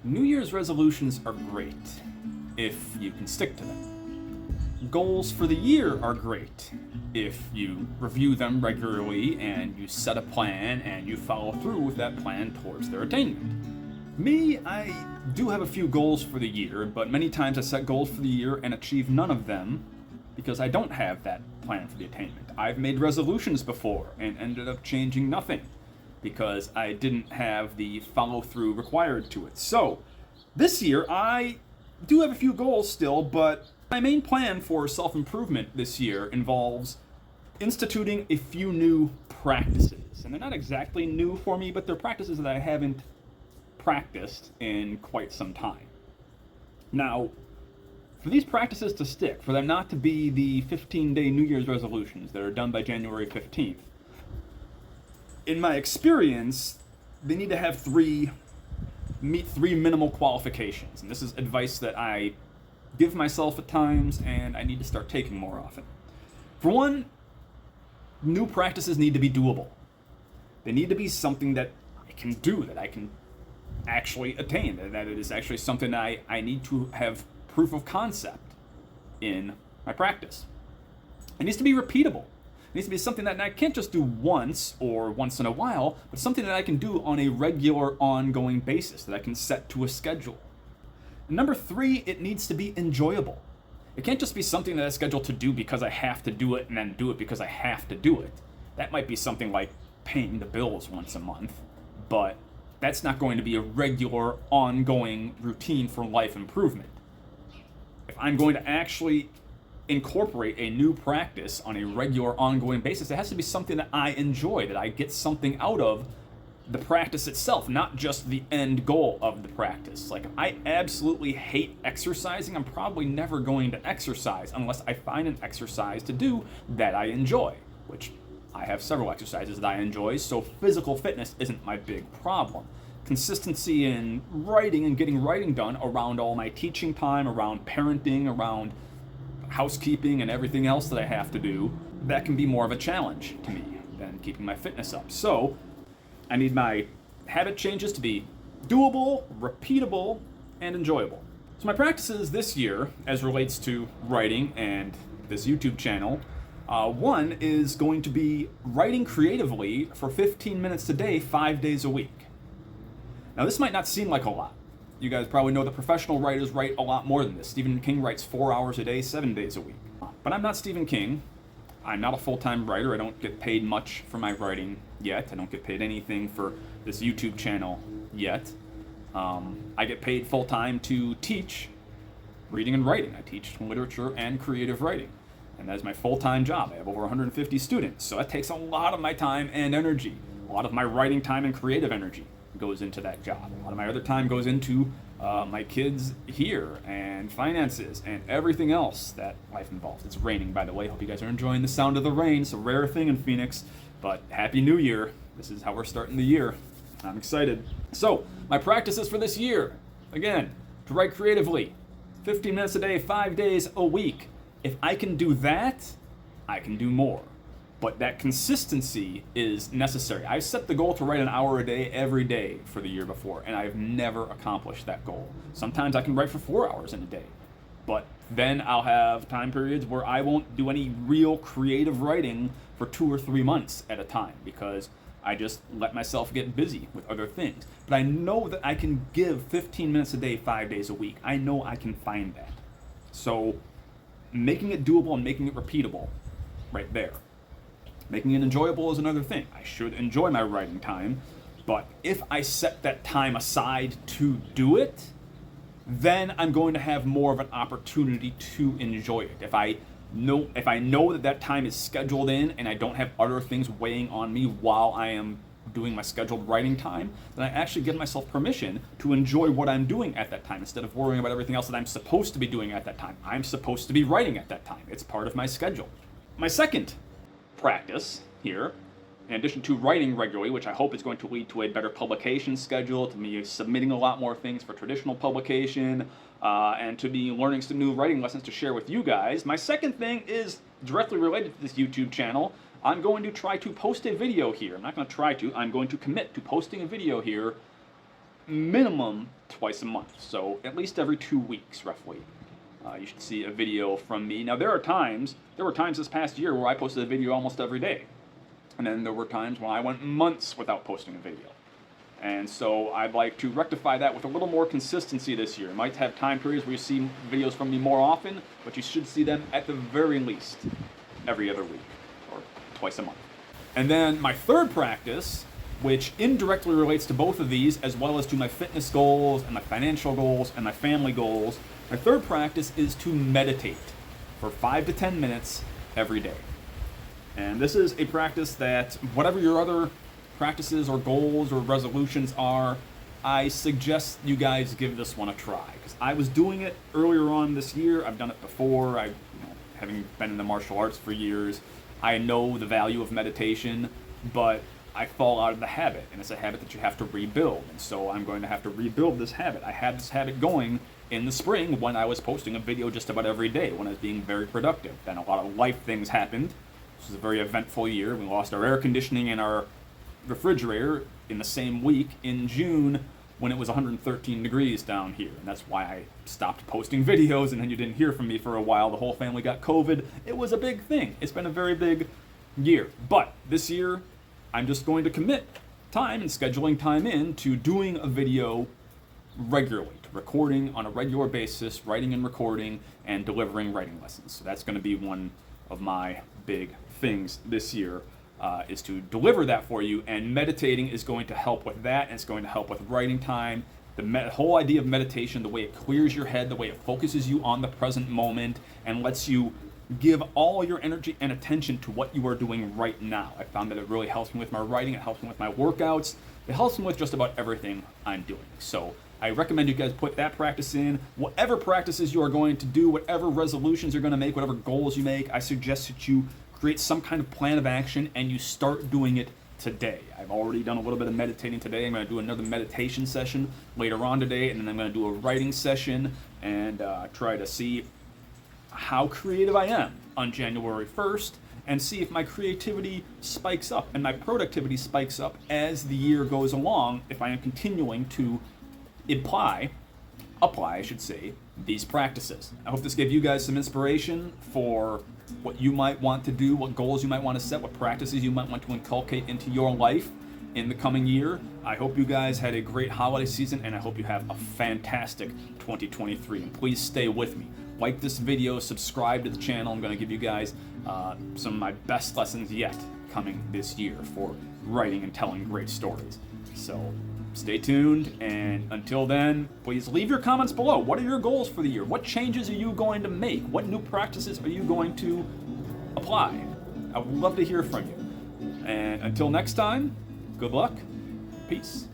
New Year's resolutions are great if you can stick to them. Goals for the year are great if you review them regularly and you set a plan and you follow through with that plan towards their attainment. Me, I do have a few goals for the year, but many times I set goals for the year and achieve none of them because I don't have that plan for the attainment. I've made resolutions before and ended up changing nothing because I didn't have the follow-through required to it. So, this year I do have a few goals still, but my main plan for self-improvement this year involves instituting a few new practices. And they're not exactly new for me, but they're practices that I haven't practiced in quite some time. Now, for these practices to stick, for them not to be the 15-day New Year's resolutions that are done by January 15th, in my experience, they need to have meet three minimal qualifications. And this is advice that I give myself at times and I need to start taking more often. For one, new practices need to be doable. They need to be something that I can do, that I can actually attain, that it is actually something that I need to have proof of concept in my practice. It needs to be repeatable. It needs to be something that I can't just do once or once in a while, but something that I can do on a regular, ongoing basis, that I can set to a schedule. And number three, it needs to be enjoyable. It can't just be something that I schedule to do because I have to do it and then do it because I have to do it. That might be something like paying the bills once a month, but that's not going to be a regular, ongoing routine for life improvement. If I'm going to actually incorporate a new practice on a regular, ongoing basis, it has to be something that I enjoy, that I get something out of the practice itself, not just the end goal of the practice. Like, if I absolutely hate exercising, I'm probably never going to exercise unless I find an exercise to do that I enjoy, which I have several exercises that I enjoy, so physical fitness isn't my big problem. Consistency in writing and getting writing done around all my teaching time, around parenting, around housekeeping and everything else that I have to do, that can be more of a challenge to me than keeping my fitness up. So I need my habit changes to be doable, repeatable, and enjoyable. So my practices this year, as relates to writing and this YouTube channel, one is going to be writing creatively for 15 minutes a day, 5 days a week. Now, this might not seem like a lot. You guys probably know that professional writers write a lot more than this. Stephen King writes 4 hours a day, 7 days a week. But I'm not Stephen King. I'm not a full-time writer. I don't get paid much for my writing yet. I don't get paid anything for this YouTube channel yet. I get paid full-time to teach reading and writing. I teach literature and creative writing. And that is my full-time job. I have over 150 students. So that takes a lot of my time and energy. A lot of my writing time and creative energy goes into that job. A lot of my other time goes into my kids here and finances and everything else that life involves. It's raining, by the way. Hope you guys are enjoying the sound of the rain. It's a rare thing in Phoenix, but Happy New Year. This is how we're starting the year. I'm excited. So, my practices for this year, again, to write creatively, 15 minutes a day, 5 days a week. If I can do that, I can do more. But that consistency is necessary. I've set the goal to write an hour a day every day for the year before, and I've never accomplished that goal. Sometimes I can write for 4 hours in a day, but then I'll have time periods where I won't do any real creative writing for 2 or 3 months at a time because I just let myself get busy with other things. But I know that I can give 15 minutes a day, 5 days a week. I know I can find that. So making it doable and making it repeatable, right there. Making it enjoyable is another thing. I should enjoy my writing time, but if I set that time aside to do it, then I'm going to have more of an opportunity to enjoy it. If I know that time is scheduled in and I don't have other things weighing on me while I am doing my scheduled writing time, then I actually give myself permission to enjoy what I'm doing at that time instead of worrying about everything else that I'm supposed to be doing at that time. I'm supposed to be writing at that time. It's part of my schedule. My second practice here, in addition to writing regularly, which I hope is going to lead to a better publication schedule, to me submitting a lot more things for traditional publication, and to be learning some new writing lessons to share with you guys. My second thing is directly related to this YouTube channel. I'm going to try to post a video here. I'm not going to try to. I'm going to commit to posting a video here minimum twice a month. So at least every 2 weeks, roughly. You should see a video from me. Now there were times this past year where I posted a video almost every day. And then there were times when I went months without posting a video. And so I'd like to rectify that with a little more consistency this year. You might have time periods where you see videos from me more often, but you should see them at the very least every other week or twice a month. And then my third practice, which indirectly relates to both of these, as well as to my fitness goals and my financial goals and my family goals, my third practice is to meditate for 5 to 10 minutes every day. And this is a practice that, whatever your other practices or goals or resolutions are, I suggest you guys give this one a try. Because I was doing it earlier on this year. I've done it before. Having been in the martial arts for years, I know the value of meditation, but I fall out of the habit, and it's a habit that you have to rebuild. And so I'm going to have to rebuild this habit. I had this habit going in the spring when I was posting a video just about every day, when I was being very productive. Then a lot of life things happened. This was a very eventful year. We lost our air conditioning and our refrigerator in the same week in June when it was 113 degrees down here. And that's why I stopped posting videos, and then you didn't hear from me for a while. The whole family got COVID. It was a big thing. It's been a very big year. But this year, I'm just going to commit time and scheduling time in to doing a video regularly, to recording on a regular basis, writing and recording, and delivering writing lessons. So that's going to be one of my big things this year, is to deliver that for you, and meditating is going to help with that, and it's going to help with writing time. The whole idea of meditation, the way it clears your head, the way it focuses you on the present moment, and lets you give all your energy and attention to what you are doing right now. I found that it really helps me with my writing, it helps me with my workouts, it helps me with just about everything I'm doing. So I recommend you guys put that practice in. Whatever practices you are going to do, whatever resolutions you're going to make, whatever goals you make, I suggest that you create some kind of plan of action and you start doing it today. I've already done a little bit of meditating today. I'm going to do another meditation session later on today, and then I'm going to do a writing session and try to see how creative I am on January 1st, and see if my creativity spikes up and my productivity spikes up as the year goes along, if I am continuing to apply, I should say, these practices. I hope this gave you guys some inspiration for what you might want to do, what goals you might want to set, what practices you might want to inculcate into your life in the coming year. I hope you guys had a great holiday season, and I hope you have a fantastic 2023. And please stay with me. Like this video, subscribe to the channel. I'm going to give you guys some of my best lessons yet coming this year for writing and telling great stories. So stay tuned, and until then, please leave your comments below. What are your goals for the year? What changes are you going to make? What new practices are you going to apply? I would love to hear from you. And until next time, good luck. Peace.